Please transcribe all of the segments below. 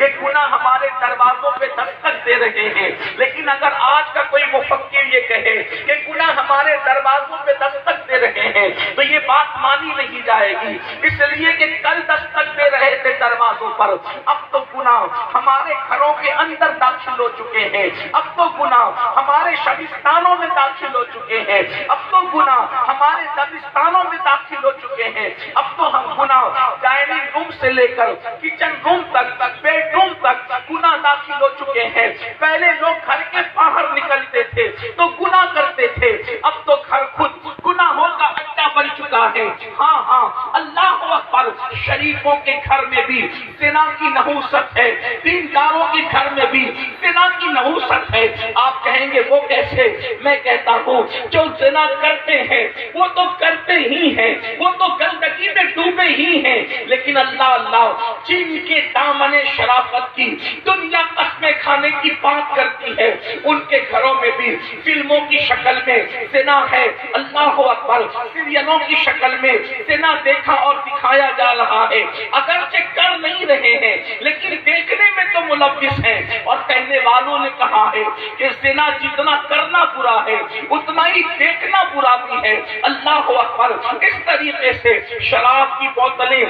کہ گناہ ہمارے دروازوں پہ دستک دے رہے ہیں، لیکن اگر آج کا کوئی مفکر یہ کہے کہ گناہ ہمارے دروازوں پہ دستک دے رہے ہیں تو یہ بات مانی نہیں جائے گی، اس لیے کہ کل دستک دے رہے تھے دروازوں پر، اب تو گناہ ہمارے گھروں کے اندر داخل ہو چکے ہیں، اب تو گناہ ہمارے شبستانوں میں داخل ہو چکے ہیں، اب تو گناہ ہمارے دبستانوں میں داخل ہو چکے ہیں، اب تو ہم گناہ ڈائننگ روم سے لے کر کچن روم تک، بیڈ روم تک گناہ داخل ہو چکے ہیں۔ پہلے لوگ گھر کے باہر نکلتے تھے تو گناہ کرتے تھے، اب تو گھر خود گناہوں کا اڈا بن چکا ہے۔ ہاں اللہ اکبر، شریفوں کے گھر میں بھی زنا کی نحوست ہے، دینداروں کے گھر میں بھی زنا کی نحوست ہے۔ آپ کہیں گے وہ کیسے؟ میں کہتا ہوں جو زنا کرتے ہیں وہ تو کرتے ہی ہیں، وہ تو گندگی میں ڈوبے ہی ہیں، لیکن اللہ جن کے دامن شرافت کی دنیا قسمیں کھانے کی بات کرتی ہے ان کے گھروں میں بھی فلموں کی شکل میں زنا ہے۔ اللہ اکبر، سیریلوں کی شکل میں زنا دیکھا اور دکھایا جا رہا ہے، اگرچہ کر نہیں رہے ہیں لیکن دیکھنے میں تو ملوث ہیں، اور کہنے والوں نے کہا ہے کہ زنا جتنا کرنا برا ہے اتنا ہی دیکھنا برا بھی ہے۔ اللہ اکبر، اس طریقے سے شراب کی بوتلیں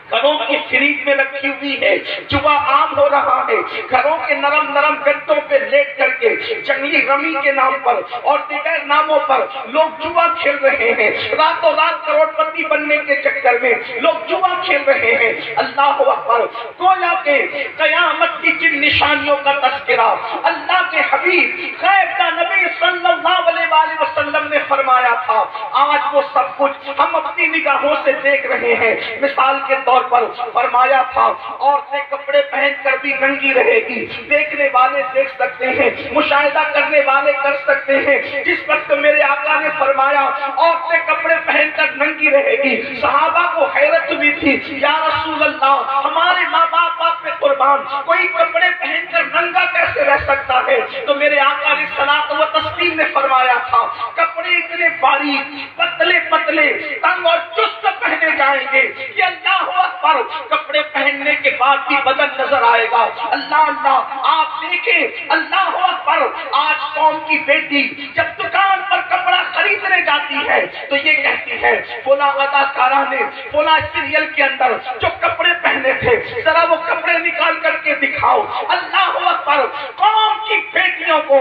گھروں کی فریج میں رکھی ہوئی ہے، جوا عام ہو رہا ہے، گھروں کے نرم نرم گدوں پہ لیٹ کر کے جنگلی رمی کے نام پر اور دیگر ناموں پر لوگ جوا کھیل رہے ہیں، راتوں رات کروڑ پتی بننے کے چکر میں لوگ جوا کھیل رہے ہیں۔ اللہ اکبر، گویا کہ قیامت کی جن نشانیوں کا تذکرہ اللہ کے حبیب غیب کا نبی صلی اللہ علیہ وآلہ وسلم نے فرمایا تھا، آج وہ سب کچھ ہم اپنی نگاہوں سے دیکھ رہے ہیں۔ مثال کے طور پر فرمایا تھا عورتیں کپڑے پہن کر بھی ننگی رہے گی، دیکھنے والے دیکھ سکتے ہیں، مشاہدہ کرنے والے کر سکتے ہیں۔ جس وقت میرے آقا نے فرمایا عورتیں کپڑے پہن کر ننگی رہے گی، صحابہ کو حیرت ہوئی تھی، یا رسول اللہ ہمارے ماں باپ پہ قربان، کوئی کپڑے پہن کر ننگا کیسے رہ سکتا ہے؟ تو میرے آقا نے صلاۃ و تسلیم نے فرمایا تھا کپڑے اتنے باریک پتلے پتلے تنگ اور چست پہنے جائیں گے کہ اللہ پر کپڑے پہننے کے بعد بھی بدن نظر آئے گا۔ اللہ آپ دیکھیں، اللہ پر آج قوم کی بیٹی جب دکان پر کپڑا خریدنے جاتی ہے تو یہ کہتی ہے فلاں اداکارہ نے فلاں سیریل کے اندر جو کپڑے پہنے تھے ذرا وہ کپڑے نکال کر کے دکھاؤ۔ اللہ پر قوم کی بیٹیوں کو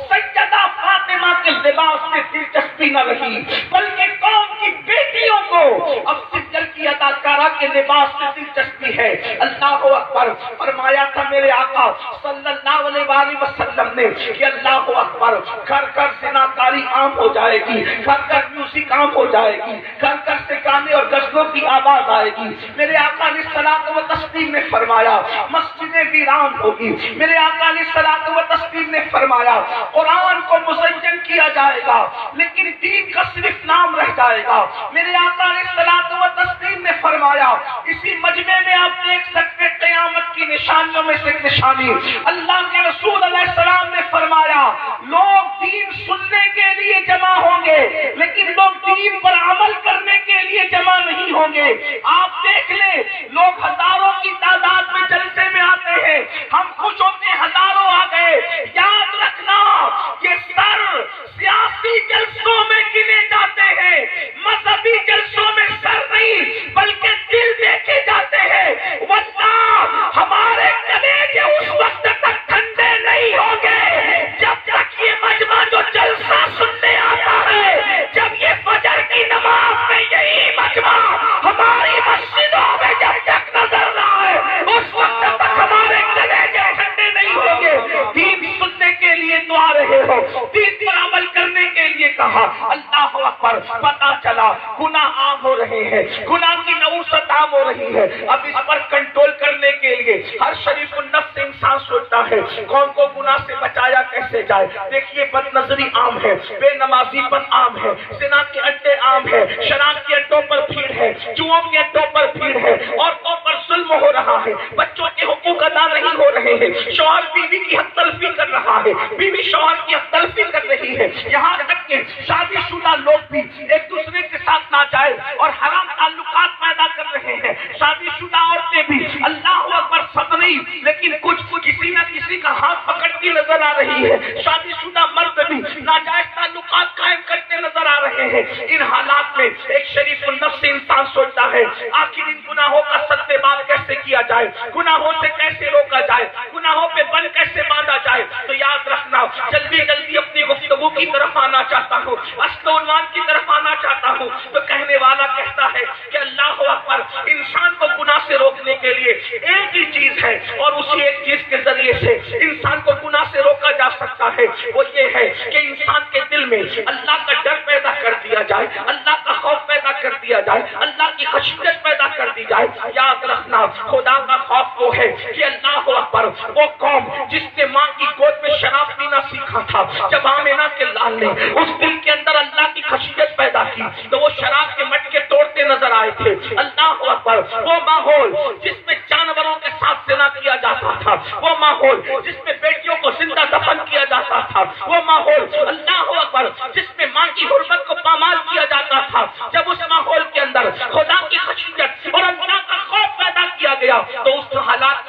سیدہ فاطمہ کے لباس سے دلچسپی نہ رہی، بلکہ قوم کی بیٹیوں کو اب سیریل کی اداکارہ کے لباس سے دلچسپی ہے۔ اللہ اکبر، فرمایا تھا میرے آقا صلی اللہ علیہ وآلہ وسلم نے کہ اللہ اکبر، گھر گھر زناکاری عام ہو جائے گی، گھر گھر میوزک عام ہو جائے گی، گھر گھر سے گانے اور غزلوں کی آواز آئے گی۔ میرے آقا نے صلاۃ و تسلیم نے فرمایا مسجدیں ویران ہوگی۔ میرے آقا نے صلاۃ و تسلیم نے فرمایا قرآن کو مزین کیا جائے گا لیکن دین کا صرف نام رہ جائے گا۔ میرے آقا نے صلاۃ و تسلیم نے فرمایا اسی مجمع میں آپ دیکھ سکتے قیامت کی نشانیوں میں سے نشانی، اللہ کے رسول علیہ السلام نے فرمایا لوگ دین سننے کے لیے جمع ہوں گے لیکن لوگ دین پر عمل کرنے کے لیے جمع نہیں ہوں گے۔ آپ دیکھ لیں لوگ ہزاروں کی تعداد میں جلسے میں آتے ہیں، ہم خوش ہوتے ہزاروں آ گئے، یاد رکھنا یہ سر سیاسی جلسوں میں گنے جاتے ہیں، مذہبی جلسوں میں سر نہیں بلکہ دل دیکھے جاتے ہیں۔ واللہ ہمارے کلیجے اس وقت تک ٹھنڈے نہیں ہوں گے جب تک یہ مجمع جو جلسہ سننے آتا ہے، جب یہ فجر کی نماز میں یہی مجمع ہماری مسجدوں میں جب تک نظر نہ آئے اس وقت تک ہمارے کلیجے ٹھنڈے نہیں ہوں گے۔ دین سننے کے لیے تو آ رہے ہو، دین پر عمل کرنے کے لیے کہا۔ اللہ اکبر، پتہ چلا گناہ عام ہو رہے ہیں، گناہ کی نحوست عام ہو رہی ہے۔ اب اس پر کنٹرول کرنے کے لیے ہر شریف النفس انسان سوچتا ہے قوم کو گناہ سے بچایا کیسے جائے۔ دیکھیے بد نظری عام ہے، بے نمازی پن عام ہے، زنا کے اڈے عام ہے، شراب کے اڈوں پر بھیڑ ہے، جوؤں کے اڈوں پر بھیڑ ہے، عورتوں پر ظلم ہو رہا ہے، بچوں کے حقوق ادا نہیں ہو رہے ہیں، شوہر بیوی کی حق تلفی کر رہا ہے، بیوی شوہر کی حق تلفی کر رہی ہے، یہاں تک کہ شادی شدہ لوگ بھی ایک دوسرے کے ساتھ ناجائز اور حرام تعلقات پیدا کر رہے ہیں۔ شادی شدہ عورتیں بھی اللہ اکبر سطنی لیکن کچھ کسی نہ کسی کا ہاتھ پکڑتی نظر آ رہی ہے. شادی شدہ مرد بھی ناجائز تعلقات قائم کرتے نظر آ رہے ہیں. ان حالات میں ایک شریف النفس انسان سوچتا ہے آخر ان گناہوں کا سد بال کیسے کیا جائے, گناہوں سے کیسے روکا جائے, گناہوں پہ بن کیسے باندھا جائے. تو یاد رکھنا, جلدی جلدی اپنی گفتگو کی طرف آنا چاہتا ہوں, اصل عنوان کی طرف آنا چاہتا ہوں. تو کہنے والا کہتا ہے کہ اللہ اکبر, انسان کو گناہ سے روکنے کے لیے ایک ہی چیز ہے اور اسی ایک چیز کے ذریعے سے انسان کو گناہ سے روکا جا سکتا ہے. وہ یہ ہے کہ انسان کے دل میں اللہ کا ڈر پیدا کر دیا جائے, اللہ کا خوف پیدا کر دیا جائے, اللہ کی خشیت پیدا کر دی جائے. یاد رکھنا, خدا کا خوف وہ ہے کہ اللہ اکبر, وہ قوم جس نے ماں کی گود میں شراب پینا سیکھا تھا, جب آمینہ کے لال نے اس دل کے اندر اللہ کی خشیت پیدا کی تو وہ شراب کے مٹکے توڑتے نظر آئے تھے. اللہ اکبر, وہ ماحول جس میں جانوروں کے ساتھ زنا کیا جاتا تھا, وہ ماحول جس میں بیٹیوں کو زندہ دفن کیا جاتا تھا, وہ ماحول اللہ اکبر جس میں ماں کی حرمت کو پامال کیا جاتا تھا, جب اس ماحول کے اندر خدا کی خشیت اور اللہ کا خوف پیدا کیا گیا تو اس حالات